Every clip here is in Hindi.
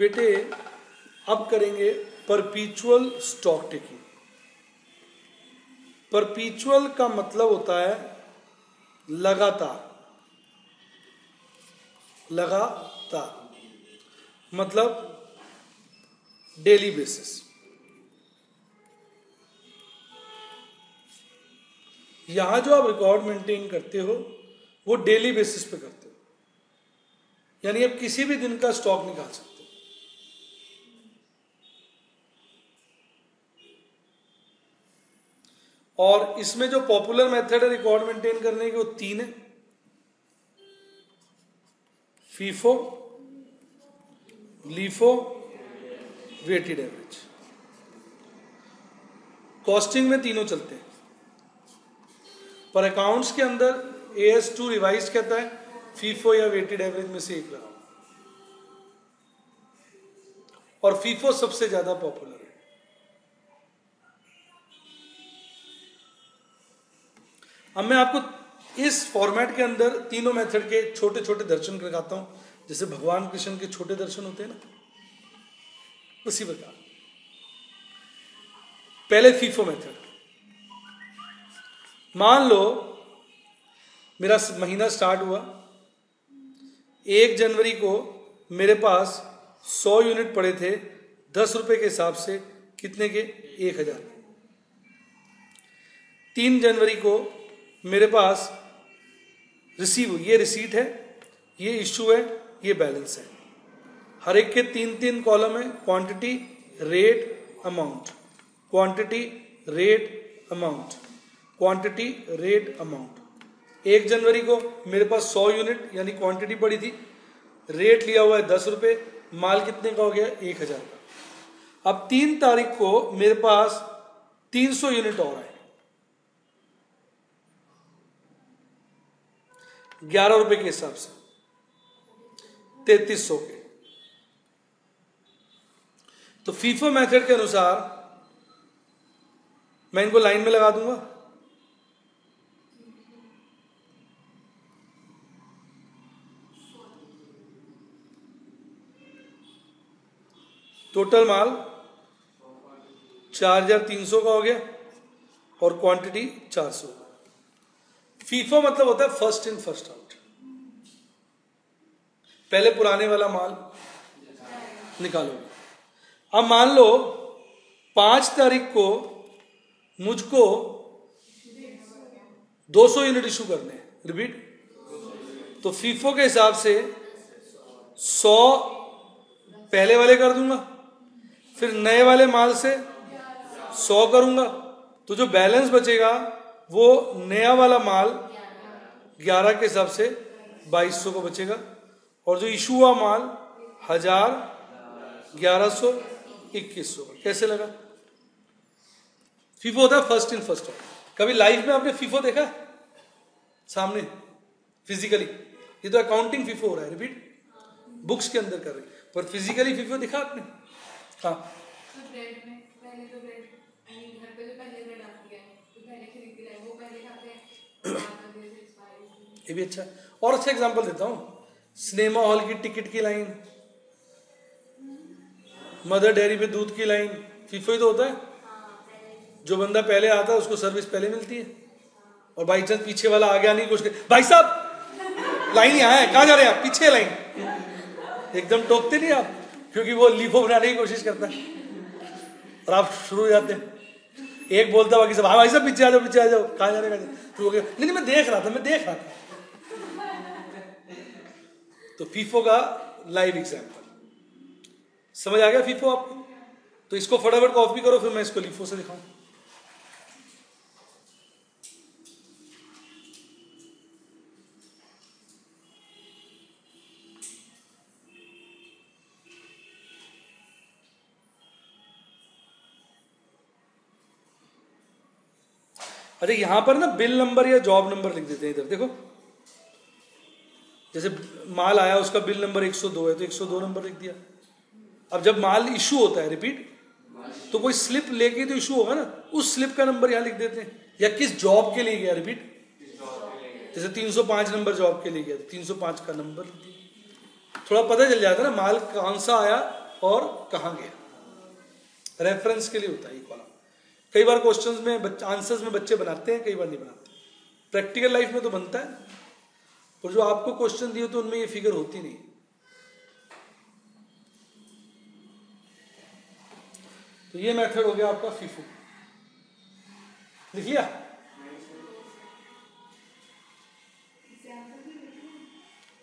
बेटे अब करेंगे परपीचुअल स्टॉक टेकिंग। परपीचुअल का मतलब होता है लगातार, लगातार मतलब डेली बेसिस। यहां जो आप रिकॉर्ड मेंटेन करते हो वो डेली बेसिस पे करते हो, यानी आप किसी भी दिन का स्टॉक निकाल सकते हो। और इसमें जो पॉपुलर मेथड है रिकॉर्ड मेंटेन करने के वो 3 है, FIFO, LIFO, weighted average. Costing में तीनों चलते हैं, पर अकाउंट्स के अंदर AS2 रिवाइज कहता है फीफो या वेटेड एवरेज में से एक लगाओ, और फीफो सबसे ज्यादा पॉपुलर है। अब मैं आपको इस फॉर्मेट के अंदर तीनों मेथड के छोटे छोटे दर्शन करवाता हूं, जैसे भगवान कृष्ण के छोटे दर्शन होते हैं ना, उसी प्रकार। पहले फीफो मेथड। मान लो मेरा महीना स्टार्ट हुआ, 1 जनवरी को मेरे पास 100 यूनिट पड़े थे 10 रुपए के हिसाब से, कितने के? 1000। 3 जनवरी को मेरे पास रिसीव, ये रिसीट है, ये इश्यू है, ये बैलेंस है। हर एक के 3-3 कॉलम है, quantity, rate, amount, quantity, rate, amount, quantity, rate, amount. 1 जनवरी को मेरे पास 100 यूनिट यानी क्वांटिटी पड़ी थी, रेट लिया हुआ है 10 रुपए, माल कितने का हो गया? 1000 का। अब 3 तारीख को मेरे पास 300 यूनिट और आए, 11 रुपए के हिसाब से, 3300 के। तो फीफो मेथड के अनुसार मैं इनको लाइन में लगा दूंगा, टोटल माल 4300 का हो गया और क्वांटिटी 400। फीफो मतलब होता है फर्स्ट इन फर्स्ट आउट, पहले पुराने वाला माल निकालोगे। अब मान लो 5 तारीख को मुझको 200 यूनिट इशू करने हैं, रिपीट। तो फीफो के हिसाब से 100 पहले वाले कर दूंगा, फिर नए वाले माल से 100 करूंगा, तो जो बैलेंस बचेगा वो नया वाला माल 11 के हिसाब से 2200 को बचेगा, और जो इशू हुआ माल 1000, 1100, 2100। कैसे लगा? फीफो होता है फर्स्ट इन फर्स्ट आउट। कभी लाइफ में आपने फीफो देखा है सामने फिजिकली? ये तो अकाउंटिंग फीफो हो रहा है, रिपीट, बुक्स के अंदर कर रहे हैं, पर फिजिकली फीफो दिखा आपने? हाँ, ये भी अच्छा। और अच्छा एग्जांपल देता हूं, सिनेमा हॉल की टिकट की लाइन, मदर डेयरी पे दूध की लाइन, फीफो ही तो होता है। जो बंदा पहले आता है उसको सर्विस पहले मिलती है, और बाई चांस पीछे वाला आ गया नहीं, कुछ भाई साहब लाइन यहाँ है, कहाँ जा रहे हैं आप? पीछे लाइन। एकदम टोकते नहीं आप, क्योंकि वो लीफो बनाने की कोशिश करता है और आप शुरू हो जाते हैं। एक बोलता बाकी सब, हाँ भाई साहब पीछे आ जाओ, पीछे आ जाओ, कहाँ जा रहे हैं? नहीं मैं देख रहा था। तो फीफो का लाइव एग्जांपल समझ आ गया फीफो आपको? तो इसको फटाफट कॉपी करो, फिर मैं इसको लीफो से दिखाऊं। अरे यहां पर ना बिल नंबर या जॉब नंबर लिख देते हैं। इधर देखो, जैसे माल आया उसका बिल नंबर 102 है तो 102 नंबर लिख दिया। अब जब माल इशू होता है, रिपीट, तो कोई स्लिप लेके तो इशू होगा ना, उस स्लिप का नंबर यहां लिख देते हैं। या किस जॉब के लिए गया, रिपीट, जैसे 305 नंबर जॉब के लिए गया तो 305 का नंबर लिख दिया। थोड़ा पता चल जाता है ना माल कौन सा आया और कहाँ गया, रेफरेंस के लिए होता है ये कॉलम। कई बार क्वेश्चंस में आंसर्स में बच्चे बनाते हैं, कई बार नहीं बनाते। प्रैक्टिकल लाइफ में तो बनता है, और जो आपको क्वेश्चन दिए तो उनमें ये फिगर होती नहीं। तो ये मेथड हो गया आपका फीफो, लिख लिया।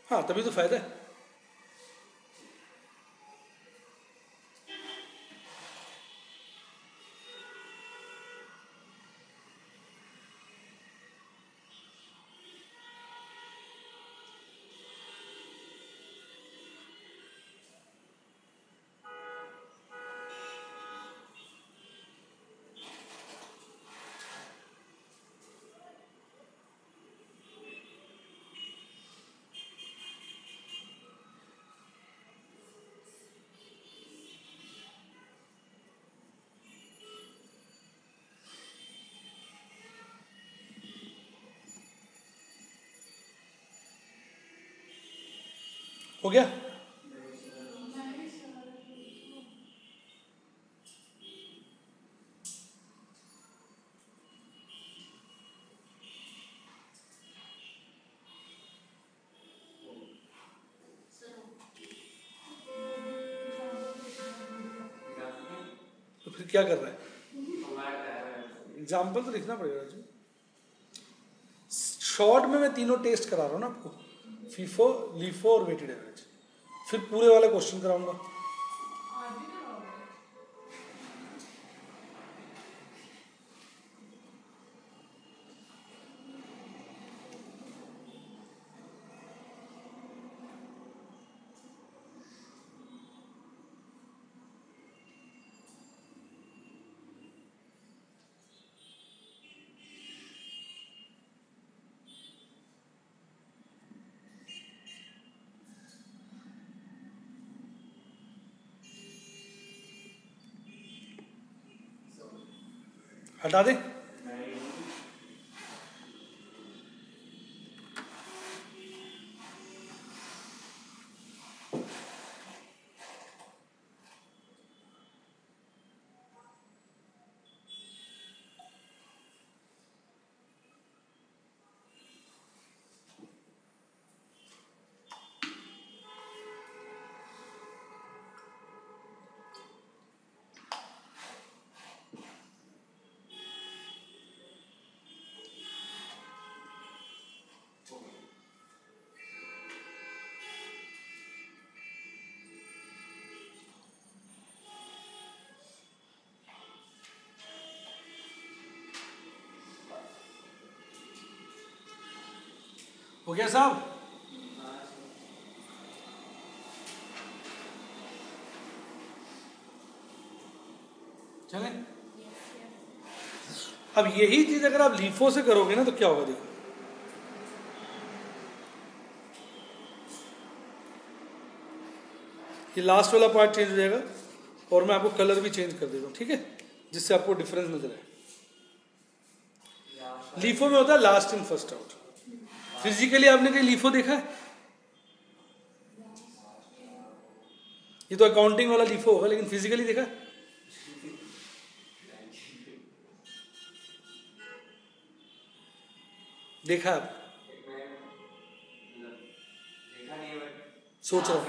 हाँ तभी तो फायदा है। हो गया। तो फिर क्या कर रहा है, एग्जाम्पल तो लिखना पड़ेगा राजू। शॉर्ट में मैं तीनों टेस्ट करा रहा हूँ ना आपको, फीफो, लीफो और वेटेड एवरेज। फिर पूरे वाला क्वेश्चन कराऊंगा। हटा दे। हो गया साहब। चले, अब यही चीज अगर आप लीफो से करोगे ना तो क्या होगा देखो। ये लास्ट वाला पार्ट चेंज हो जाएगा और मैं आपको कलर भी चेंज कर देता हूँ, ठीक है, जिससे आपको डिफरेंस नजर आए। लीफो में होता है last in first out. Physically आपने कहीं लीफो देखा है? ये तो अकाउंटिंग वाला लीफो होगा, लेकिन फिजिकली देखा है? देखा आप? सोच रहा हूँ।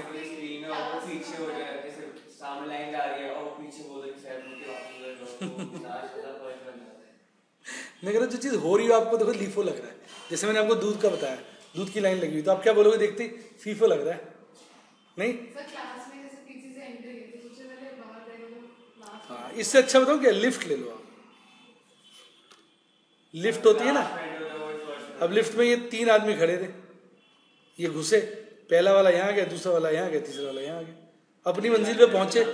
मैं कह रहा जो चीज हो रही हो आपको देखो लीफो लग रहा है। जैसे मैंने आपको दूध का बताया, दूध की लाइन लगी हुई, तो आप क्या बोलोगे देखते फीफो लग रहा है? नहीं, हाँ, इससे अच्छा बताऊं क्या, लिफ्ट ले लो आप। लिफ्ट होती है ना, अब लिफ्ट में ये 3 आदमी खड़े थे, ये घुसे, पहला वाला यहाँ गया, दूसरा वाला यहाँ गया, तीसरा वाला यहाँ गया, अपनी मंजिल पे पहुंचे।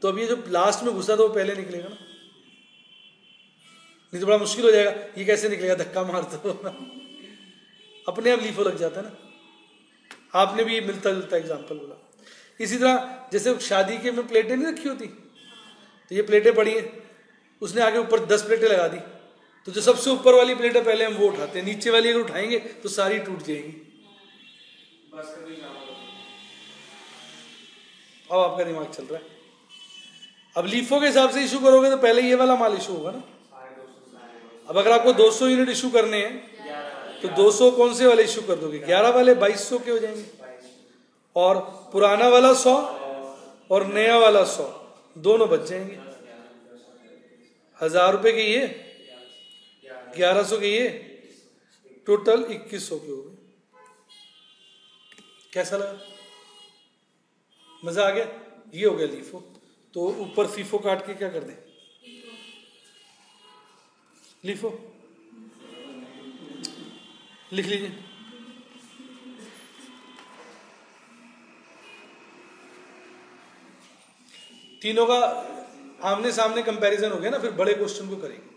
तो अब ये जो लास्ट में घुसा था वो पहले निकलेगा ना, नहीं तो बड़ा मुश्किल हो जाएगा, ये कैसे निकलेगा, धक्का मार दो अपने आप लीफो लग जाता है ना। आपने भी मिलता जुलता एग्जाम्पल बोला। इसी तरह जैसे शादी के में प्लेटें नहीं रखी होती, तो ये प्लेटें पड़ी है, उसने आगे ऊपर 10 प्लेटें लगा दी, तो जो सबसे ऊपर वाली प्लेटें पहले हम वो उठाते हैं, नीचे वाली अगर उठाएंगे तो सारी टूट जाएंगी। अब आपका दिमाग चल रहा है। अब लीफो के हिसाब से इशू करोगे तो पहले ये वाला माल इशू होगा ना। अब अगर आपको 200 यूनिट इशू करने हैं तो 200 कौन से वाले इशू कर दोगे? 11 वाले 2200 के हो जाएंगे, और पुराना वाला 100 और नया वाला 100 दोनों बच जाएंगे। 1000 रुपए के ये, 1100 के ये, टोटल 2100 के हो गए। कैसा लगा? मजा आ गया? ये हो गया लीफो। तो ऊपर फीफो काट के क्या कर दें? लीफो लिख लीजिए। तीनों का आमने सामने कंपैरिजन हो गया ना, फिर बड़े क्वेश्चन को करेंगे।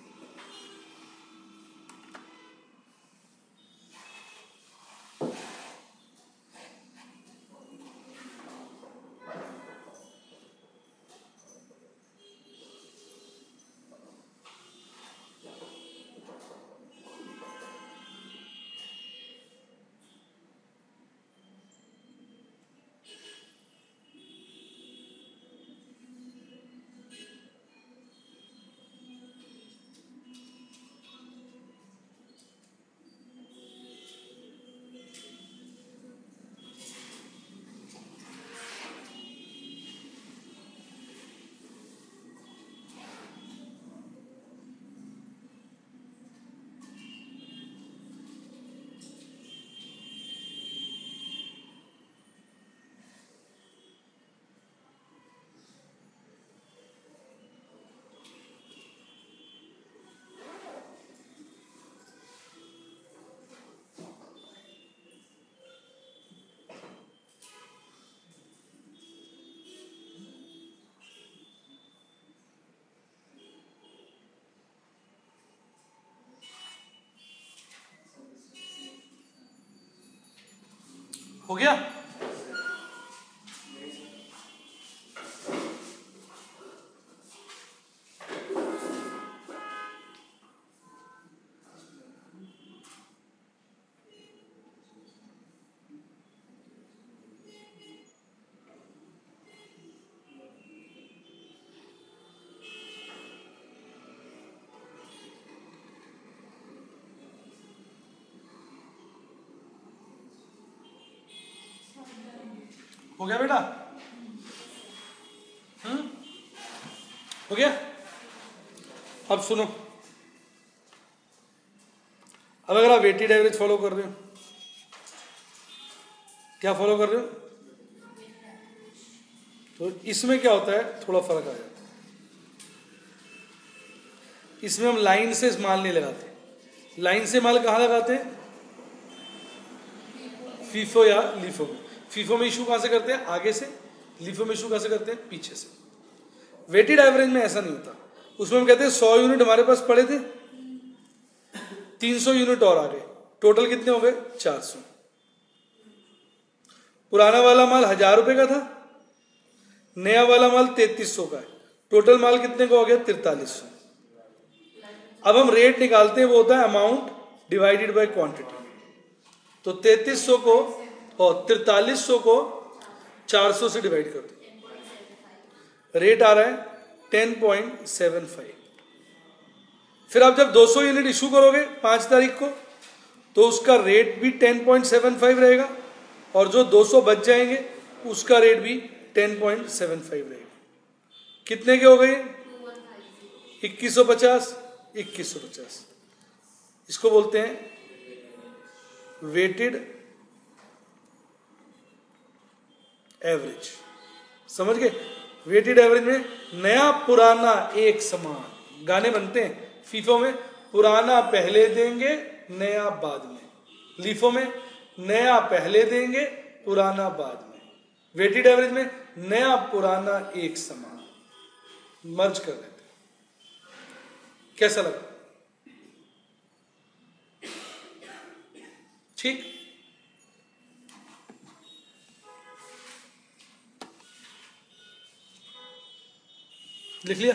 हो गया? हो गया बेटा? हो गया? अब सुनो, अब अगर आप वेटेड एवरेज फॉलो कर रहे हो, क्या फॉलो कर रहे हो, तो इसमें क्या होता है, थोड़ा फर्क आ जाता है। इसमें हम लाइन से माल नहीं लगाते। लाइन से माल कहाँ लगाते हैं? फीफो या लीफो में। फीफो में इशू कहाँ से करते हैं? आगे से। लीफो में इशू कहाँ से करते हैं? पीछे से। वेटेड एवरेज में ऐसा नहीं होता। उसमें हम कहते हैं 100 यूनिट हमारे पास पड़े थे, 300 यूनिट और आ गए, टोटल कितने हो गए? 400। पुराना वाला माल 1000 रुपए का था, नया वाला माल 3300 का है, टोटल माल कितने का हो गया? 4300। अब हम रेट निकालते हैं, वो होता है अमाउंट डिवाइडेड बाय क्वांटिटी। तो 3300 को और 4300 को 400 से डिवाइड कर दो, रेट आ रहा है 10.75। फिर आप जब 200 यूनिट इशू करोगे 5 तारीख को, तो उसका रेट भी 10.75 रहेगा, और जो 200 बच जाएंगे उसका रेट भी 10.75 रहेगा। कितने के हो गए? 2150। 2150 इसको बोलते हैं वेटेड एवरेज। समझ गए? वेटेड एवरेज में नया पुराना एक समान। गाने बनते हैं फीफो में, पुराना पहले देंगे नया बाद में। लीफो में नया पहले देंगे पुराना बाद में। वेटेड एवरेज में नया पुराना एक समान, मर्ज कर देते। कैसा लगा? ठीक? लिख लिया?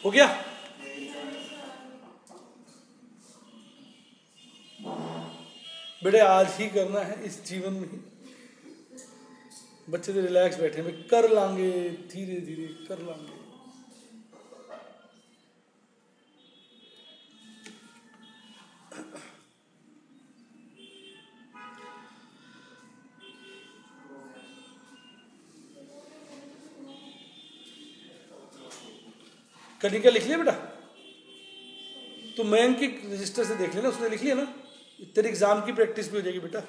हो गया? बेटे आज ही करना है इस जीवन में ही। बच्चे तो रिलैक्स बैठे हैं, कर लांगे, धीरे धीरे कर लांगे। कनिका लिख लिया बेटा? तो मयंक की रजिस्टर से देख लेना, उसने लिख लिया ना? तेरे एग्जाम की प्रैक्टिस भी हो जाएगी बेटा।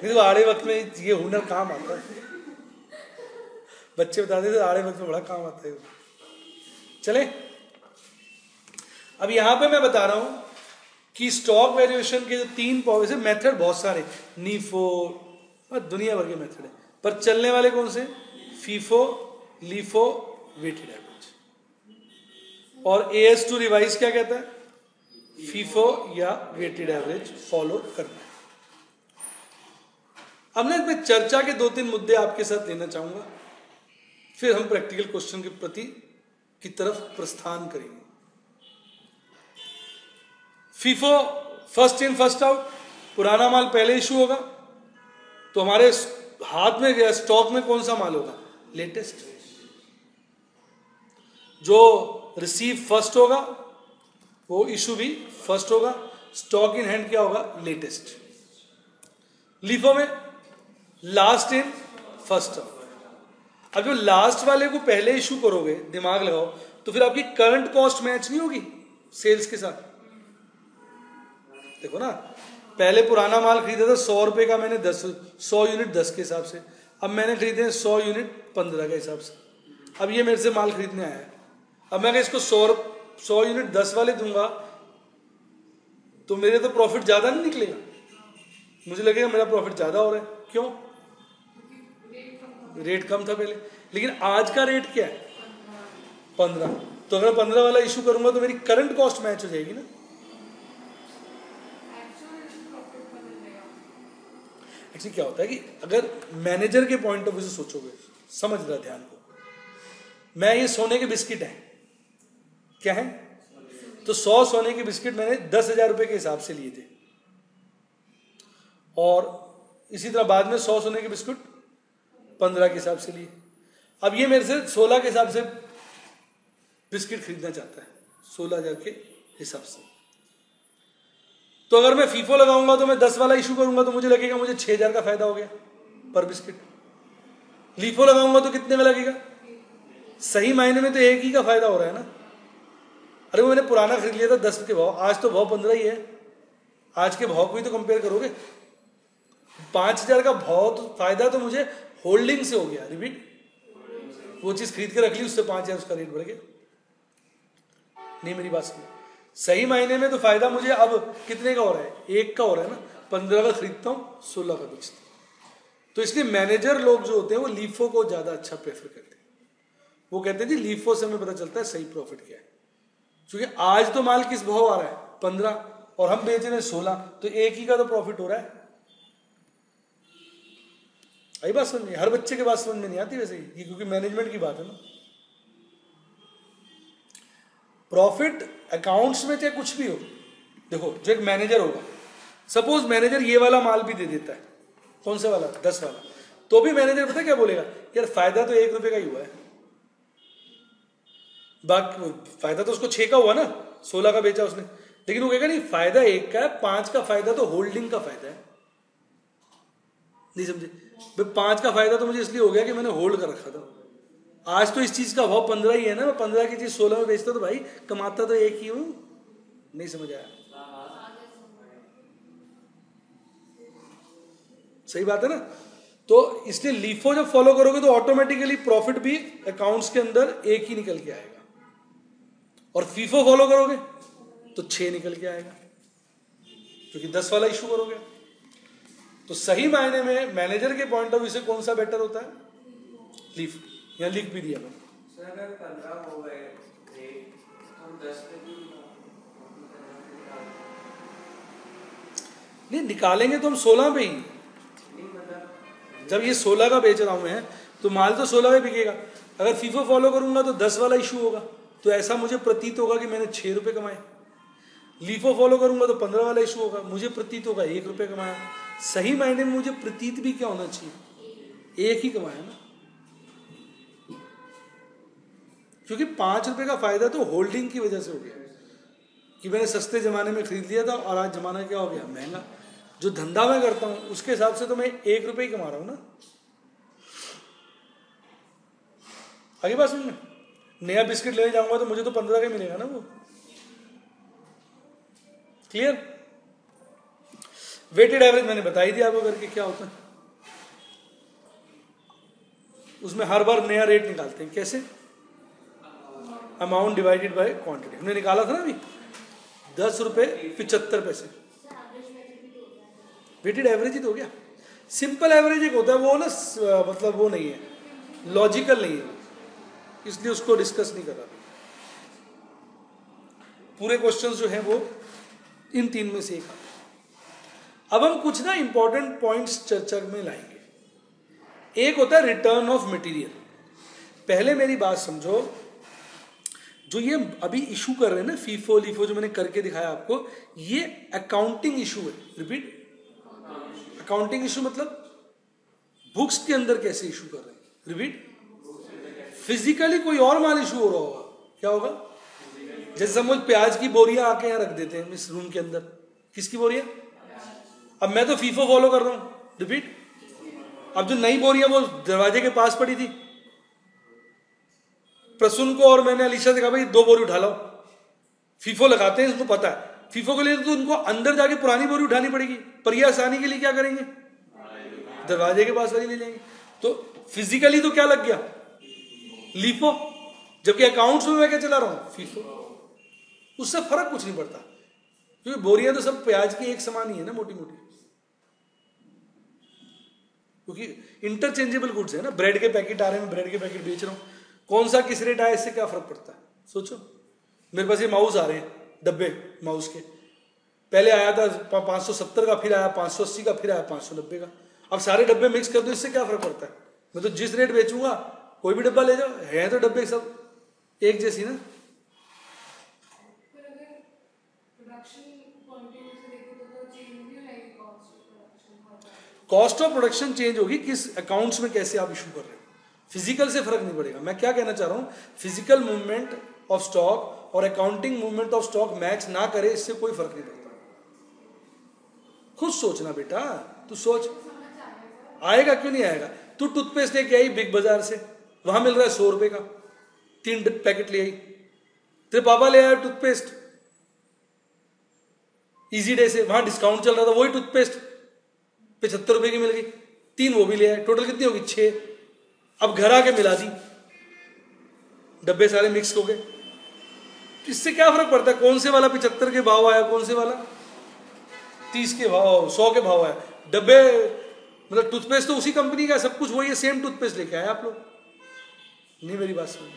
तो आड़े वक्त में ये हुनर काम आता है, बच्चे बताते थे आड़े वक्त में बड़ा काम आता है। चले, अब यहां पे मैं बता रहा हूं कि स्टॉक वैल्यूएशन के जो 3 पॉलिसी मेथड बहुत सारे, नीफो और दुनिया भर के मेथड है, पर चलने वाले कौन से? FIFO, LIFO, weighted average. और AS2 रिवाइज क्या कहता है? फीफो या वेटेड एवरेज फॉलो करना है। अब ना मैं चर्चा के 2-3 मुद्दे आपके साथ लेना चाहूंगा, फिर हम प्रैक्टिकल क्वेश्चन के प्रति की तरफ प्रस्थान करेंगे। FIFO, first in first out, पुराना माल पहले इशू होगा, तो हमारे हाथ में या स्टॉक में कौन सा माल होगा? लेटेस्ट। जो रिसीव फर्स्ट होगा वो इशू भी फर्स्ट होगा, स्टॉक इन हैंड क्या होगा? लेटेस्ट। लीफो में लास्ट इन फर्स्ट आउट। अब जो लास्ट वाले को पहले इशू करोगे, दिमाग लगाओ, तो फिर आपकी करंट कॉस्ट मैच नहीं होगी सेल्स के साथ। देखो ना, पहले पुराना माल खरीदा था 100 रुपए का, मैंने 100 यूनिट 10 के हिसाब से, अब मैंने खरीदे 100 यूनिट 15 के हिसाब से। अब ये मेरे से माल खरीदने आया है, अब मैं इसको 100 यूनिट 10 वाले दूंगा तो मेरे तो प्रॉफिट ज्यादा नहीं निकलेगा, मुझे लगेगा मेरा प्रॉफिट ज्यादा हो रहा है। क्यों? रेट कम था पहले, लेकिन आज का रेट क्या है? 15। तो अगर 15 वाला इशू करूंगा तो मेरी करंट कॉस्ट मैच हो जाएगी ना। एक्चुअली क्या होता है कि अगर मैनेजर के पॉइंट ऑफ व्यू से सोचोगे, समझ रहा ध्यान को, मैं ये सोने के बिस्किट है, क्या है? तो 100 सोने के बिस्किट मैंने 10,000 रुपए के हिसाब से लिए थे, और इसी तरह बाद में 100 सोने के बिस्कुट 15 के हिसाब से लिए। अब ये मेरे से 16 के हिसाब से बिस्किट खरीदना चाहता है, 16,000 के हिसाब से। तो अगर मैं फीफो लगाऊंगा तो मैं 10 वाला इशू करूंगा तो मुझे लगेगा मुझे 6,000 का फायदा हो गया पर बिस्किट। लीफो लगाऊंगा तो कितने का लगेगा? सही मायने में तो एक ही का फायदा हो रहा है ना। अरे वो मैंने पुराना खरीद लिया था 10 के भाव, आज तो भाव 15 ही है, आज के भाव को ही तो कंपेयर करोगे। 5,000 का भाव तो फायदा तो मुझे होल्डिंग से हो गया, रिपीट, वो चीज खरीद के रख ली, उससे 5,000 उसका रेट बढ़ गया। नहीं, मेरी बात सुनो, सही मायने में तो फायदा मुझे अब कितने का हो रहा है? 1 का हो रहा है ना। 15 का खरीदता हूं, 16 का बेचता हूं। तो इसलिए मैनेजर लोग जो होते हैं वो लीफो को ज्यादा अच्छा प्रेफर करते हैं। वो कहते हैं जी लीफो से हमें पता चलता है सही प्रॉफिट क्या है, क्योंकि आज तो माल किस भाव आ रहा है? 15, और हम बेच रहे हैं 16, तो एक ही का तो प्रॉफिट हो रहा है। आई बात समझ में? हर बच्चे के बात समझ में नहीं आती वैसे ही, क्योंकि मैनेजमेंट की बात है ना। प्रॉफिट अकाउंट्स में चाहे कुछ भी हो, देखो जो एक मैनेजर होगा, सपोज मैनेजर ये वाला माल भी दे देता है, कौन सा वाला? 10 वाला, तो भी मैनेजर पता क्या बोलेगा? यार फायदा तो 1 रुपए का ही हुआ है, बाकी फायदा तो उसको 6 का हुआ ना, 16 का बेचा उसने, लेकिन वो कहेगा नहीं फायदा 1 का है, 5 का फायदा तो होल्डिंग का फायदा है। नहीं समझे? भाई 5 का फायदा तो मुझे इसलिए हो गया कि मैंने होल्ड कर रखा था, आज तो इस चीज का भाव 15 ही है ना, मैं 15 की चीज 16 में बेचता तो भाई कमाता तो 1 ही हूं। नहीं समझ आया? सही बात है ना। तो इसलिए लीफो जब फॉलो करोगे तो ऑटोमेटिकली प्रॉफिट भी अकाउंट्स के अंदर 1 ही निकल के आएगा, और फीफो फॉलो करोगे तो 6 निकल के आएगा, क्योंकि 10 वाला इशू करोगे। तो सही मायने में मैनेजर के पॉइंट ऑफ व्यू से कौन सा बेटर होता है? लीफ। यहाँ लिख भी दिया मैंने। अगर 15 हो गए रेट, हम 10 पे भी नहीं निकालेंगे तो हम 16 पे ही। जब ये 16 का बेच रहा हूं मैं, तो माल तो 16 में बिकेगा। अगर फीफो फॉलो करूंगा तो 10 वाला इशू होगा, तो ऐसा मुझे प्रतीत होगा कि मैंने 6 रुपए कमाए। लीफो फॉलो करूंगा तो 15 वाला इशू होगा, मुझे प्रतीत होगा 1 रुपए कमाया। सही मायने में मुझे प्रतीत भी क्या होना चाहिए, 1 ही कमाया ना, क्योंकि 5 रुपए का फायदा तो होल्डिंग की वजह से हो गया कि मैंने सस्ते जमाने में खरीद लिया था और आज जमाना क्या हो गया, महंगा। जो धंधा मैं करता हूं उसके हिसाब से तो मैं 1 रुपए ही कमा रहा हूं ना। आगे बात सुनिए, नया बिस्किट लेने जाऊंगा तो मुझे तो 15 का मिलेगा ना वो। क्लियर? वेटेड एवरेज मैंने बता ही दिया आपको करके क्या होता है। उसमें हर बार नया रेट निकालते हैं, कैसे? Amount divided by quantity. हमने निकाला था ना अभी, 10 रुपए 75 पैसे। वेटेड एवरेज ही तो हो गया। सिंपल एवरेज एक होता है वो ना, मतलब वो नहीं है, लॉजिकल नहीं है, इसलिए उसको डिस्कस नहीं कर रहा। पूरे क्वेश्चंस जो हैं वो इन 3 में से एक। अब हम कुछ ना इंपॉर्टेंट पॉइंट्स चर्चा में लाएंगे। एक होता है रिटर्न ऑफ मटेरियल। पहले मेरी बात समझो, जो ये अभी इशू कर रहे हैं ना फीफो लीफो, जो मैंने करके दिखाया आपको, ये अकाउंटिंग इशू है। रिपीट, अकाउंटिंग इशू मतलब बुक्स के अंदर कैसे इशू कर रहे हैं। रिपीट, फिजिकली कोई और माल इशू हो रहा होगा, क्या होगा? जैसे समझ प्याज की बोरियां आके यहाँ रख देते हैं इस रूम के अंदर। किसकी बोरियां? अब मैं तो फीफो फॉलो कर रहा हूं। रिपीट, अब जो नई बोरियां वो दरवाजे के पास पड़ी थी, प्रसून को और मैंने अलीशा से कहा भाई 2 बोरी उठा लो। फीफो लगाते हैं, इसको पता है फीफो के लिए तो उनको अंदर जाके पुरानी बोरी उठानी पड़ेगी, पर ये आसानी के लिए क्या करेंगे, दरवाजे के पास वाली ले लेंगे। तो फिजिकली तो क्या लग गया, लीफो, जबकि अकाउंट्स में मैं क्या चला रहा हूं, फीफो। उससे फर्क कुछ नहीं पड़ता, क्योंकि बोरियां तो सब प्याज की एक समान ही है ना, मोटी मोटी, क्योंकि इंटरचेंजेबल गुड्स है ना। ब्रेड के पैकेट आ रहे हैं, मैं ब्रेड के पैकेट बेच रहा हूं, कौन सा किस रेट आया इससे क्या फर्क पड़ता है? सोचो, मेरे पास ये माउस आ रहे हैं, डब्बे माउस के, पहले आया था 570 का, फिर आया 580 का, फिर आया 590 का। अब सारे डब्बे मिक्स कर दो, इससे क्या फर्क पड़ता है? मैं तो जिस रेट बेचूंगा कोई भी डब्बा ले जाओ, है तो डब्बे सब एक जैसी ना। कॉस्ट ऑफ प्रोडक्शन चेंज होगी, किस अकाउंट्स में कैसे आप इशू कर रहे हो, फिजिकल से फर्क नहीं पड़ेगा। मैं क्या कहना चाह रहा हूं, फिजिकल मूवमेंट ऑफ स्टॉक और accounting movement of stock match ना करे, इससे कोई फर्क नहीं पड़ता। खुद सोचना बेटा, तू सोच, आएगा क्यों नहीं आएगा? तू टूथपेस्ट लेके आई बिग बाजार से, वहां मिल रहा है 100 रुपए का, 3 पैकेट ले आई। तेरे पापा ले आया टूथपेस्ट इजी डे से, वहां डिस्काउंट चल रहा था, वही टूथपेस्ट 75 रुपए की मिल गई, 3 वो भी ले आए, टोटल कितनी होगी, 6। अब घर आके मिला दी, डब्बे सारे मिक्स हो गए। इससे क्या फर्क पड़ता है कौन से वाला 75 के भाव आया, कौन से वाला 30 के भाव, 100 के भाव आया? डब्बे मतलब टूथपेस्ट तो उसी कंपनी का, सब कुछ वही है, सेम टूथपेस्ट लेके आए आप लोग। नहीं, मेरी बात सुनो,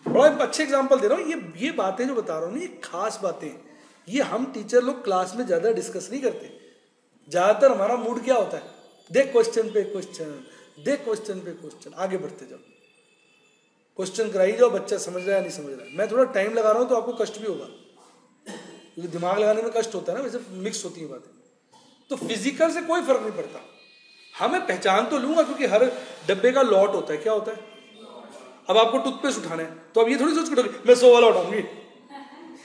बड़ा अच्छे एग्जांपल दे रहा हूं। ये बातें जो बता रहा हूं ना, ये खास बातें, ये हम टीचर लोग क्लास में ज्यादा डिस्कस नहीं करते। ज्यादातर हमारा मूड क्या होता है, देख क्वेश्चन पे क्वेश्चन, देख क्वेश्चन पे क्वेश्चन, आगे बढ़ते जाओ, क्वेश्चन कराई जाओ, बच्चा समझ रहा है नहीं समझ रहा है। मैं थोड़ा टाइम लगा रहा हूं तो आपको कष्ट भी होगा, क्योंकि दिमाग लगाने में कष्ट होता है ना, वैसे मिक्स होती है बातें। तो फिजिकल से कोई फर्क नहीं पड़ता, हमें पहचान तो लूंगा, क्योंकि हर डब्बे का लॉट होता है। क्या होता है? अब आपको टूथपेस्ट उठाना है तो अब ये थोड़ी सोच के मैं 100 वाला उठाऊंगी।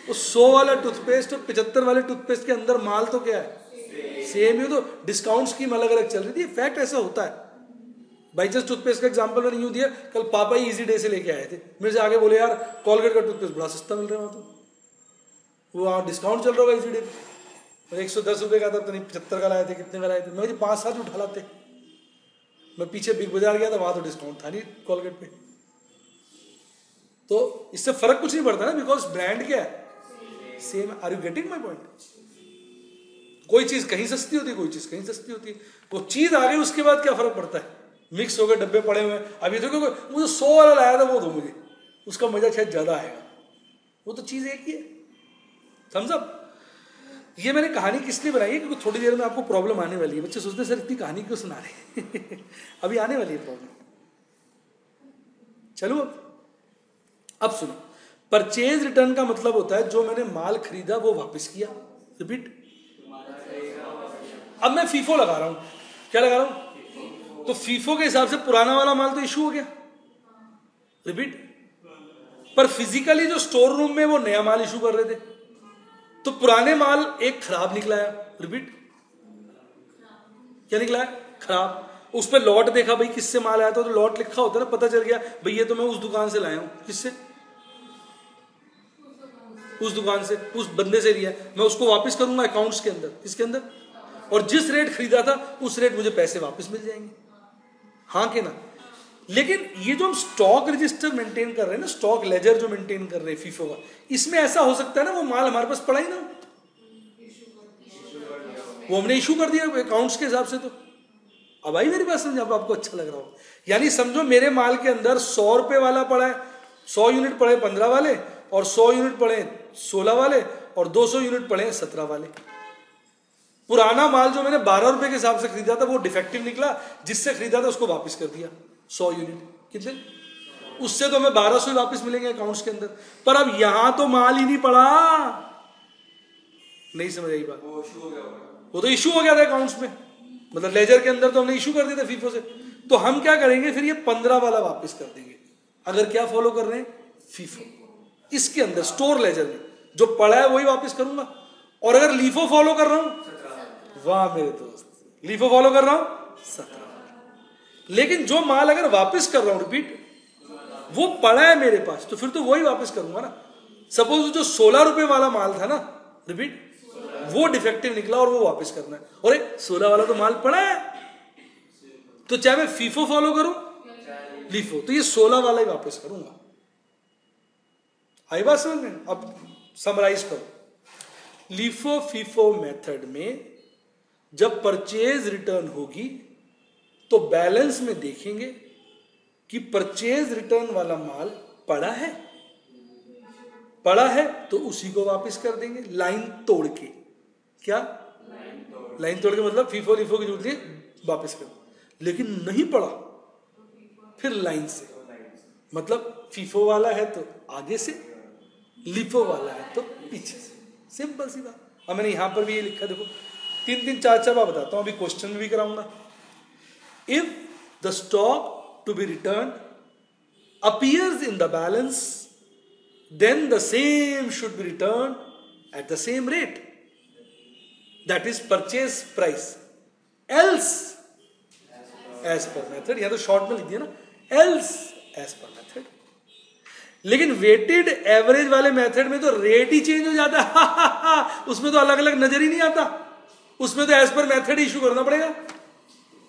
वो 100 वाला टूथपेस्ट और 75 वाले टूथपेस्ट के अंदर माल तो क्या है, सेम ही। तो डिस्काउंट स्कीम अलग अलग चल रही थी, फैक्ट ऐसा होता है। बाई चांस टूथपेस्ट का एग्जांपल मैंने यूं दिया, कल पापा ही इजी डे से लेके आए थे, मेरे से आगे बोले यार कॉलगेट का टूथपेस्ट बड़ा सस्ता मिल रहा है वहां, तो वो डिस्काउंट चल रहा होगा इजी डे पे, 110 रुपए का था, तो नहीं 75 का लाए थे, कितने का लाए थे? मैं 5-7 उठा लाते। मैं पीछे बिग बाजार गया था, वहां तो डिस्काउंट था नहीं कॉलगेट पे। तो इससे फर्क कुछ नहीं पड़ता ना, बिकॉज ब्रांड क्या है, same. Are you getting my point? कोई चीज कहीं सस्ती होती है, कोई चीज कहीं सस्ती होती है। वो चीज आ गई उसके बाद क्या फर्क पड़ता है, मिक्स हो गए, डब्बे पड़े हुए। अभी तो मुझे 100 वाला लाया था, वो दो मुझे, उसका मजा शायद ज्यादा आएगा। वो तो चीज एक ही है, समझ? ये मैंने कहानी किस लिए बनाई है, क्योंकि थोड़ी देर में आपको प्रॉब्लम आने वाली है। बच्चे सोचते हैं सर इतनी कहानी क्यों सुना रहे अभी आने वाली है प्रॉब्लम। चलो अब सुनो, परचेज रिटर्न का मतलब होता है जो मैंने माल खरीदा वो वापस किया। रिपीट। अब मैं फीफो लगा रहा हूं, क्या लगा रहा हूं? तो फीफो के हिसाब से पुराना वाला माल तो इशू हो गया। रिपीट। पर फिजिकली जो स्टोर रूम में वो नया माल इशू कर रहे थे, तो पुराने माल एक खराब निकला है। रिपीट। क्या निकला है? खराब। उस पर लॉट देखा भाई किससे माल आया था, तो लॉट लिखा होता है ना, पता चल गया भाई ये तो मैं उस दुकान से लाया हूं। किससे? उस दुकान से, उस बंदे से लिया। मैं उसको वापस करूंगा अकाउंट्स के अंदर। किसके अंदर? और जिस रेट खरीदा था उस रेट मुझे पैसे वापस मिल जाएंगे। हाँ कि ना? लेकिन ये जो हम स्टॉक रजिस्टर मेंटेन कर रहे हैं ना, स्टॉक लेजर जो मेंटेन कर रहे हैं फीफो का, इसमें ऐसा हो सकता है ना वो माल हमारे पास पड़ा ही ना, वो हमने इशू कर दिया अकाउंट्स के हिसाब से। तो अब आई मेरी बात समझ, अब आपको अच्छा लग रहा हो। यानी समझो मेरे माल के अंदर 100 रुपए वाला पड़ा है, 100 यूनिट पड़े 15 वाले, और 100 यूनिट पड़े 16 वाले, और 200 यूनिट पड़े 17 वाले। पुराना माल जो मैंने 12 रुपए के हिसाब से खरीदा था वो डिफेक्टिव निकला, जिससे खरीदा था उसको वापस कर दिया। 100 यूनिट कितने? उससे तो हमें 1200 वापस मिलेंगे अकाउंट्स के अंदर। पर अब यहां तो माल ही नहीं पड़ा। नहीं समझ आई बात? वो तो इशू हो गया था अकाउंट्स में, मतलब लेजर के अंदर तो हमने इशू कर दिया था फीफो से। तो हम क्या करेंगे फिर, ये 15 वाला वापस कर देंगे। अगर क्या फॉलो कर रहे हैं? फीफो। इसके अंदर स्टोर लेजर में जो पड़ा है वही वापस करूंगा। और अगर लीफो फॉलो कर रहा हूं, वाह मेरे दोस्त, लीफो फॉलो कर रहा हूं 17। लेकिन जो माल अगर वापस कर रहा हूं, रिपीट, वो पड़ा है मेरे पास, तो फिर तो वही वापस करूंगा ना। सपोज जो 16 रुपए वाला माल था ना, रिपीट, वो डिफेक्टिव निकला और वो वापस करना है, और 16 वाला तो माल पड़ा है, तो चाहे मैं फीफो फॉलो करूं लीफो, तो ये 16 वाला ही वापस करूंगा। आई बात समझ में? अब समराइज करो। लीफो फीफो मेथड में जब परचेज रिटर्न होगी तो बैलेंस में देखेंगे कि परचेज रिटर्न वाला माल पड़ा है, पड़ा है तो उसी को वापस कर देंगे लाइन तोड़ के। क्या लाइन तोड़ के? मतलब फीफो लीफो की जरूरत नहीं, वापस कर। लेकिन नहीं पड़ा फिर लाइन से, मतलब फीफो वाला है तो आगे से, लीफो वाला है तो पीछे से। सिंपल सी बात। अब मैंने यहां पर भी ये लिखा, देखो 3 4 बार बताता हूं, अभी क्वेश्चन में भी कराऊंगा। If the stock to be return appears in the balance, then the same should be returned at the same rate, that is purchase price, else as per method। या तो शॉर्ट में लिख दिया ना, else as per method। लेकिन वेटेड एवरेज वाले मेथड में तो रेट ही चेंज हो जाता है उसमें तो अलग अलग नजर ही नहीं आता, उसमें तो एज पर मेथड इशू करना पड़ेगा।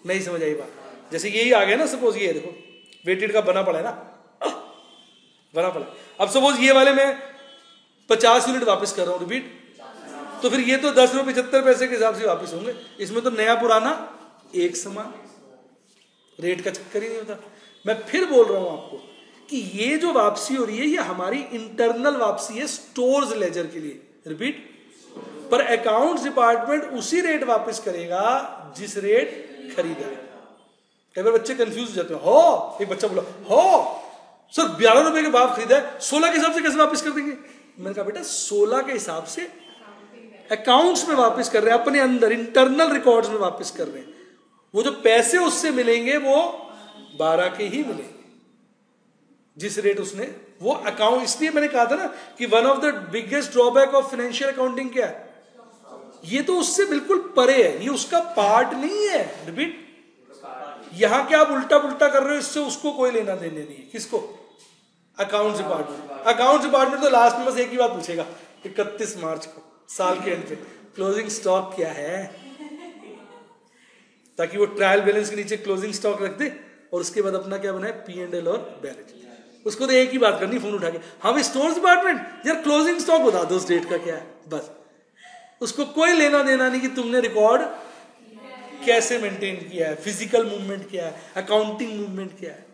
नहीं समझ आई बात? जैसे यही आ गया ना, सपोज ये देखो वेटेड का बना पड़ा है ना, बना पड़ा। अब सपोज ये वाले में 50 यूनिट वापस कर रहा हूं, रिपीट, तो फिर ये तो 10 रुपए 75 पैसे के हिसाब से वापस होंगे। इसमें तो नया पुराना एक समान, रेट का चक्कर ही नहीं होता। मैं फिर बोल रहा हूं आपको कि ये जो वापसी हो रही है ये हमारी इंटरनल वापसी है स्टोर्स लेजर के लिए। रिपीट। पर अकाउंट्स डिपार्टमेंट उसी रेट वापस करेगा जिस रेट खरीदा है। कई बार बच्चे कंफ्यूज हो जाते हैं। हो, एक बच्चा बोला हो सर 12 रुपए के भाव खरीदा है, 16 के हिसाब से कैसे वापस कर देंगे? मैंने कहा बेटा 16 के हिसाब से अकाउंट्स में वापस कर रहे हैं, अपने अंदर इंटरनल रिकॉर्ड्स में वापस कर रहे हैं। वो जो पैसे उससे मिलेंगे वो 12 के ही मिलेंगे जिस रेट उसने वो अकाउंट। इसलिए मैंने कहा था ना कि one of the biggest drawback of financial accounting क्या है, ये तो उससे बिल्कुल परे है, ये उसका पार्ट नहीं है। रिपीट। यहां क्या आप उल्टा पुल्टा कर रहे हो, इससे उसको कोई लेना देने नहीं है। किसको? Accounts department. अकाउंट्स डिपार्टमेंट तो लास्ट में बस एक ही बात पूछेगा, 31 मार्च को साल के एंड पे क्लोजिंग स्टॉक क्या है, ताकि वो ट्रायल बैलेंस के नीचे क्लोजिंग स्टॉक रख दे और उसके बाद अपना क्या बनाए, P&L और बैलेंस। उसको तो एक ही बात करनी, फोन उठा के, हम स्टोर्स डिपार्टमेंट यार क्लोजिंग स्टॉक बता दो उस डेट का क्या है, बस। उसको कोई लेना देना नहीं कि तुमने रिकॉर्ड कैसे मेंटेन किया है, फिजिकल मूवमेंट क्या है, अकाउंटिंग मूवमेंट क्या है।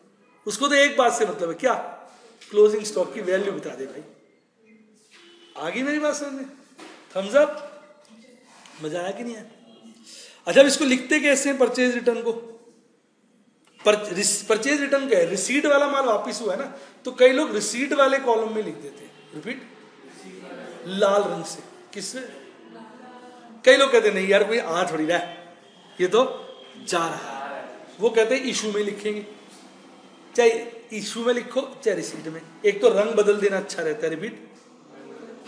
उसको तो एक बात से मतलब है, क्या? क्लोजिंग स्टॉक की वैल्यू बता दे भाई। आगे मेरी बात समझ में? Thumbs up. मजा आया कि नहीं आया? अच्छा, अब इसको लिखते कैसे हैं परचेज रिटर्न को? परचेज रिटर्न क्या है? रिसीट वाला माल वापस हुआ है ना, तो कई लोग रिसीट वाले कॉलम में लिख देते हैं, रिपीट, लाल रंग से। किससे? कई लोग कहते नहीं यार कोई आ थोड़ी रहा है, ये तो जा रहा है, वो कहते हैं इशू में लिखेंगे, चाहे इशू में लिखो चाहे रिसीट में, एक तो रंग बदल देना अच्छा रहता है, रिपीट,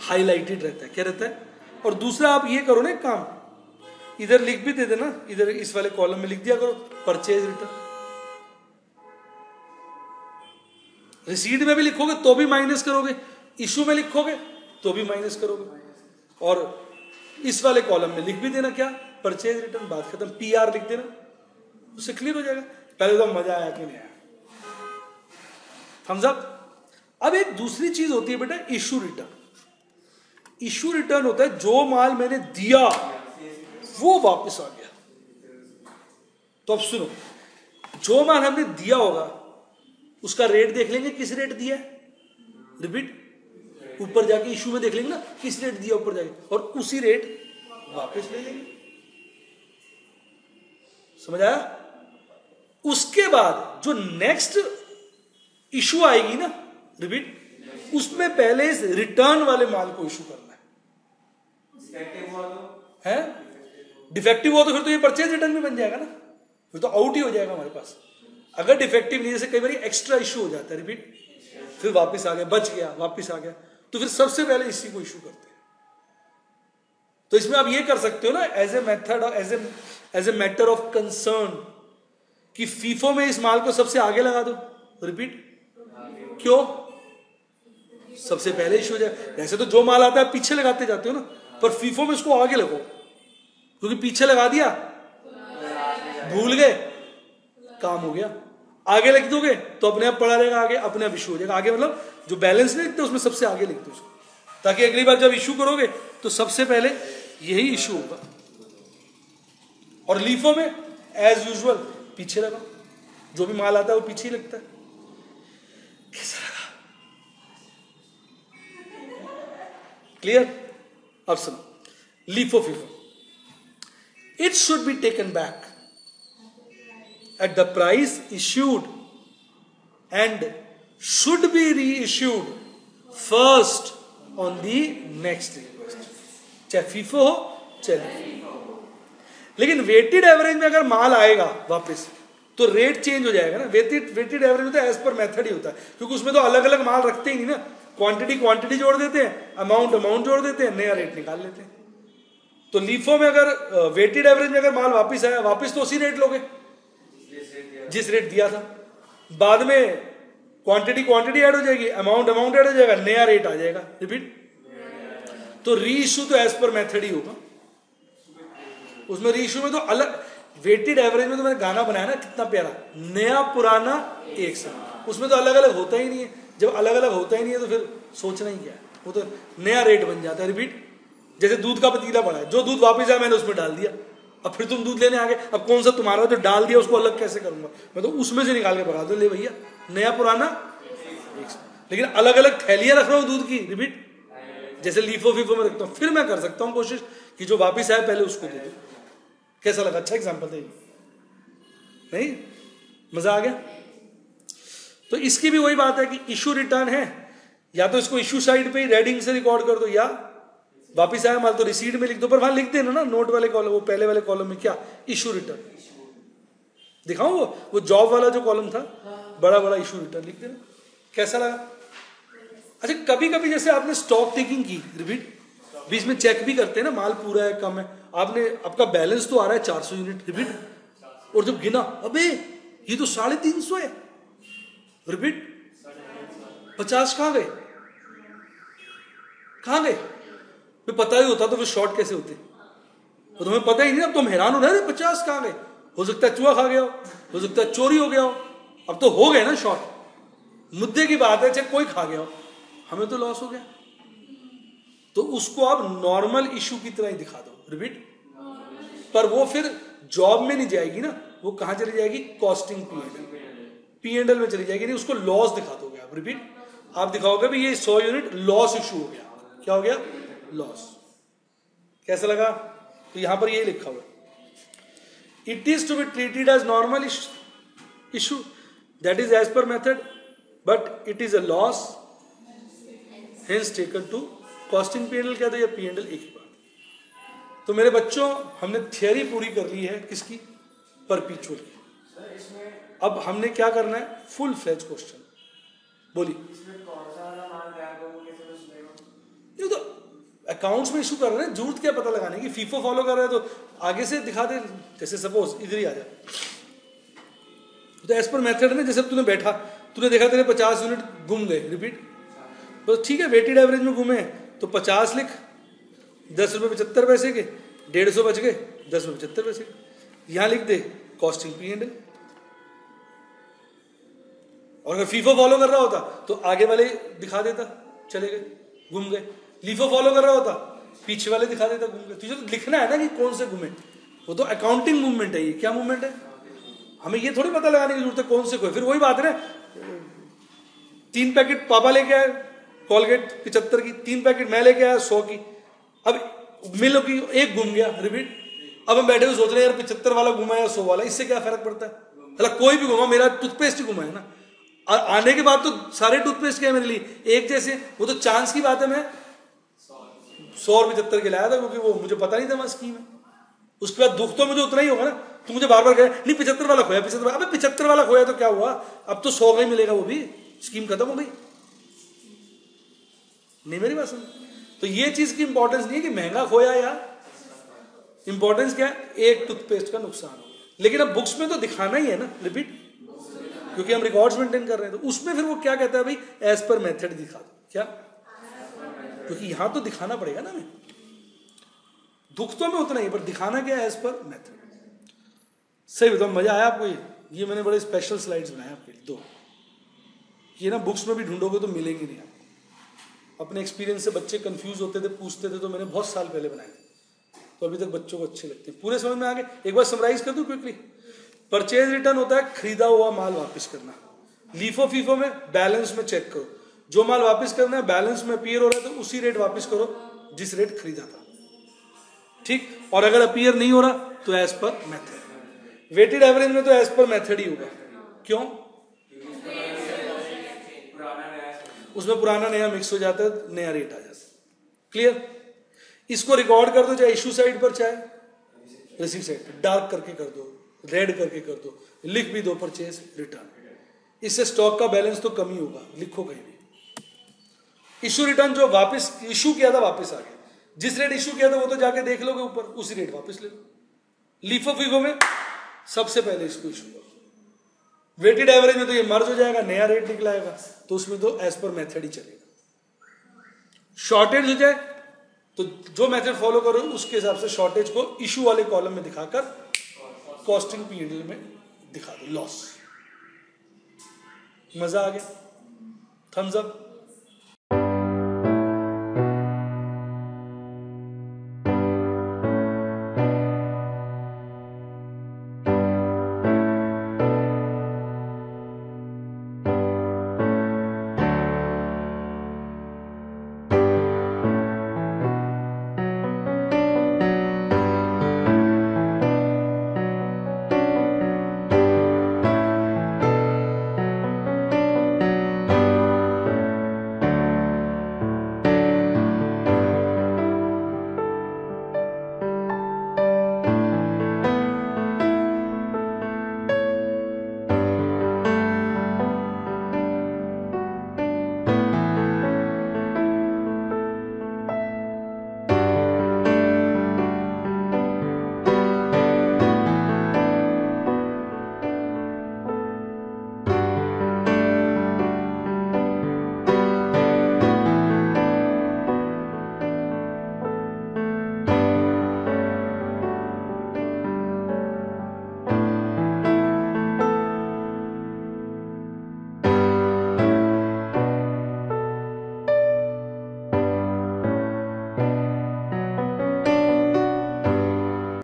हाईलाइटेड रहता है, क्या रहता है। और दूसरा आप ये करो ना काम, इधर लिख भी दे देना, इधर इस वाले कॉलम में लिख दिया करो परचेज रिटर्न। रिसीट में भी लिखोगे तो भी माइनस करोगे, इशू में लिखोगे तो भी माइनस करोगे, और इस वाले कॉलम में लिख भी देना क्या, परचेज रिटर्न, बात खत्म, पीआर लिख देना, उससे क्लियर हो जाएगा। पहले तो मजा आया कि नहीं आया, थम्स अप। अब एक दूसरी चीज होती है बेटा इशू रिटर्न। इशू रिटर्न होता है जो माल मैंने दिया वो वापस आ गया। तो अब सुनो, जो माल हमने दिया होगा उसका रेट देख लेंगे, किस रेट दिया है, रिपीट, ऊपर जाके इशू में देख लेंगे ना किस रेट दिया ऊपर जाके, और उसी रेट वापस ले लेंगे। समझ आया? उसके बाद जो नेक्स्ट इशू आएगी ना, रिपीट, उसमें पहले इस रिटर्न वाले माल को इशू करना है। डिफेक्टिव हुआ तो फिर तो ये परचेज रिटर्न भी बन जाएगा ना, फिर तो आउट ही हो जाएगा हमारे पास। अगर डिफेक्टिव नहीं, जैसे कई बार एक्स्ट्रा इशू हो जाता है, रिपीट, फिर वापस आ गया, बच गया, वापस आ गया, तो फिर सबसे पहले इसी को इशू करते हैं। तो इसमें आप ये कर सकते हो ना, as a method, as a matter of concern, कि फीफो में इस माल को सबसे आगे लगा दो, रिपीट, क्यों, सबसे पहले इशू हो जाए। वैसे तो जो माल आता है पीछे लगाते जाते हो ना, पर फीफो में इसको आगे लगाओ, क्योंकि पीछे लगा दिया भूल गए, काम हो गया। आगे लिख दोगे तो अपने आप पड़ा रहेगा, आगे अपने आप इशू हो जाएगा। आगे मतलब जो बैलेंस नहीं लिखते उसमें सबसे आगे लिख दो उसको, ताकि अगली बार जब इशू करोगे तो सबसे पहले यही इशू होगा। और लीफो में एज यूजुअल पीछे लगा, जो भी माल आता है वो पीछे ही लगता है। कैसा लगा? क्लियर? अब सुनो, LIFO FIFO, it should be taken back at the price issued and should be reissued first on the next request, चाहे फीफो हो चाहे लीफो। लेकिन वेटेड एवरेज में अगर माल आएगा वापस तो रेट चेंज हो जाएगा ना। वेटेड एवरेज में तो एज पर मेथड ही होता है, क्योंकि उसमें तो अलग अलग माल रखते ही नहीं ना, क्वांटिटी जोड़ देते हैं, अमाउंट जोड़ देते हैं, नया रेट निकाल लेते हैं। तो लीफो में अगर वेटेड एवरेज में अगर माल वापस आया, वापस तो उसी रेट लोगे जिस रेट दिया था। बाद में क्वांटिटी ऐड हो जाएगी, अमाउंट ऐड हो जाएगा, नया रेट आ जाएगा, रिपीट। तो री इशू तो एज पर मेथड ही होगा। उसमें री इशू में तो अलग, वेटेड एवरेज में तो मैंने गाना बनाया ना कितना प्यारा, नया पुराना एक साथ, उसमें तो अलग अलग होता ही नहीं है। जब अलग अलग होता ही नहीं है तो फिर सोचना ही क्या है, वो तो नया रेट बन जाता है, रिपीट। जैसे दूध का पतीला पड़ा है, जो दूध वापस आया मैंने उसमें डाल दिया, अब फिर तुम दूध लेने आ गए, अब कौन सा तुम्हारा जो डाल दिया उसको अलग कैसे करूंगा, मैं तो उसमें से निकाल के भगा दो, ले भैया नया पुराना एक साथ। लेकिन अलग अलग थैलियां रख रहा हूं दूध की, रिपीट, जैसे लीफो फीफो में रखता हूं, फिर मैं कर सकता हूं कोशिश कि जो वापिस आए पहले उसको दे दो। कैसा लगा? अच्छा एग्जाम्पल था नहीं? मजा आ गया? तो इसकी भी वही बात है कि इशू रिटर्न है, या तो इसको इशू साइड पे ही रेडिंग से रिकॉर्ड कर दो, या वापिस आया माल तो रिसीट में लिख दो, पर वहां लिख देना ना नोट वाले कॉलम, वो पहले वाले कॉलम में क्या, इशू रिटर्न दिखाऊं, वो जॉब वाला जो कॉलम था, बड़ा बड़ा इशू रिटर्न लिख देना। कैसा लगा? अच्छा, कभी कभी जैसे आपने स्टॉक टेकिंग की, रिपीट, बीच में चेक भी करते हैं ना, माल पूरा है कम है, आपका बैलेंस तो आ रहा है 400 यूनिट, रिपीट, और जब गिना अबे ये तो 350 है, रिपीट, 50 कहां गए? पता ही होता तो फिर शॉर्ट कैसे होते, तो तुम्हें पता ही नहीं, अब तुम हैरान हो रहे 50 कहां गए। हो सकता है चूहा खा गया हो सकता है चोरी हो गया हो, अब तो हो गए ना शॉर्ट। मुद्दे की बात है, चाहे कोई खा गया हो, हमें तो लॉस हो गया। तो उसको आप नॉर्मल इशू की तरह ही दिखा दो, रिपीट, पर वो फिर जॉब में नहीं जाएगी ना, वो कहां चली जाएगी, कॉस्टिंग P&L में चली जाएगी, नहीं उसको लॉस दिखा दोगे आप, रिपीट, आप दिखाओगे भी ये 100 यूनिट लॉस इशू हो गया। क्या हो गया? लॉस। कैसा लगा? तो यहां पर ये लिखा हुआ, it is to be treated as normal issue, issue, that is as per method, but it is a loss, hence taken to costing P and L. क्या था, ये पी एंड एल एक ही बात। तो मेरे बच्चों, हमने थियरी पूरी कर ली है किसकी, परपीचुअल की। अब हमने क्या करना है, फुल फ्लेज क्वेश्चन। बोलिए। ये तो अकाउंट्स में इशू कर रहे हैं, जरूरत क्या पता लगाने की, फीफो फॉलो कर रहे हैं तो आगे से दिखा दे, जैसे सपोज इधर ही आ जाए तो एज पर मेथड में, जैसे तूने बैठा, तूने देखा तेरे 50 यूनिट गुम गए, रिपीट, तो ठीक है, वेटेड एवरेज में घूमे तो 50 लिख, 10 रुपये 75 पैसे के, 150 बच गए, 10 रुपये 75 पैसे के, यहां लिख दे कॉस्टिंग पी एंड एल। और अगर फीफो फॉलो कर रहा होता तो आगे वाले दिखा देता, चले गए, घूम गए। लीफो फॉलो कर रहा होता, पीछे वाले दिखा देता, घूम गए। तुझे तो लिखना है ना कि कौन से घूमे, वो तो अकाउंटिंग मूवमेंट है। ये क्या मूवमेंट है, हमें ये थोड़ी पता लगाने की जरूरत है कौन से खोए। फिर वही बात है ना, 3 पैकेट पापा लेके आए कॉलगेट 75 की, 3 पैकेट मैं लेके आया 100 की, अब मिलो की एक घूम गया, रिपीट। अब हम बैठे हुए सोच रहे हैं यार 75 वाला घुमा या 100 वाला, इससे क्या फर्क पड़ता है, मतलब कोई भी घुमा, मेरा टूथपेस्ट ही घुमा है ना। आने के बाद तो सारे टूथपेस्ट क्या है मेरे लिए एक जैसे, वो तो चांस की बात है। मैं 100 और 75 के लाया था क्योंकि वो मुझे पता नहीं था वहां स्कीम है। उसके बाद दुख तो मुझे उतना ही होगा ना। तू मुझे बार बार कहे नहीं 75 वाला खोया, 75, अबे 75 वाला खोया तो क्या हुआ, अब तो 100 का ही मिलेगा, वो भी स्कीम खत्म हो गई। नहीं मेरी बात सुन। तो ये चीज की इंपॉर्टेंस नहीं है कि महंगा खोया, या इंपॉर्टेंस क्या है, एक टूथपेस्ट का नुकसान हो। लेकिन अब बुक्स में तो दिखाना ही है ना, रिपीट, क्योंकि हम रिकॉर्ड्स मेंटेन कर रहे हैं। तो उसमें फिर वो क्या कहता है भाई, एज पर मेथड दिखा दो, क्या, क्योंकि यहां तो दिखाना पड़ेगा ना हमें। दुख तो में उतना ही, पर दिखाना क्या है, एज पर मेथड। सही बताओ, मजा आया आपको? ये मैंने बड़े स्पेशल स्लाइड्स बनाए आपके लिए, 2। ये ना बुक्स में भी ढूंढोगे तो मिलेंगे नहीं आपको। अपने एक्सपीरियंस से बच्चे कंफ्यूज होते थे, पूछते थे, तो मैंने बहुत साल पहले बनाए थे, तो अभी तक बच्चों को अच्छे लगते हैं। पूरे समझ में आ गए? एक बार समराइज कर दूं क्विकली। परचेज रिटर्न होता है खरीदा हुआ माल वापस करना। लीफो फीफो में बैलेंस में चेक करो, जो माल वापस करना है बैलेंस में अपीयर हो रहा है तो उसी रेट वापस करो जिस रेट खरीदा था, ठीक। और अगर अपीयर नहीं हो रहा तो as per method. Weighted average में तो एज पर मेथड ही होगा। क्यों? उसमें पुराना नया मिक्स हो जाता है, नया रेट आ जाता है। क्लियर? इसको रिकॉर्ड कर दो, चाहे इशू साइड पर चाहे रिसीव साइड पर, डार्क करके कर दो, रेड करके कर दो, लिख भी दो परचेज रिटर्न। इससे स्टॉक का बैलेंस तो कम ही होगा, लिखो कहीं भी। इशू रिटर्न जो वापस इशू किया था वापस आ गया, जिस रेट इशू किया था वो तो जाके देख लोगे ऊपर, उसी रेट वापस ले लो। लीफो फीफो में सबसे पहले इसको इशू करो। वेटेड एवरेज में तो ये मर्ज हो जाएगा, नया रेट निकलाएगा, तो उसमें तो एज पर मेथड ही चलेगा। शॉर्टेज हो जाए तो जो मेथड फॉलो करो उसके हिसाब से शॉर्टेज को इशू वाले कॉलम में दिखाकर कॉस्टिंग पीरियड में दिखा दो लॉस। मजा आ गया? Thumbs up.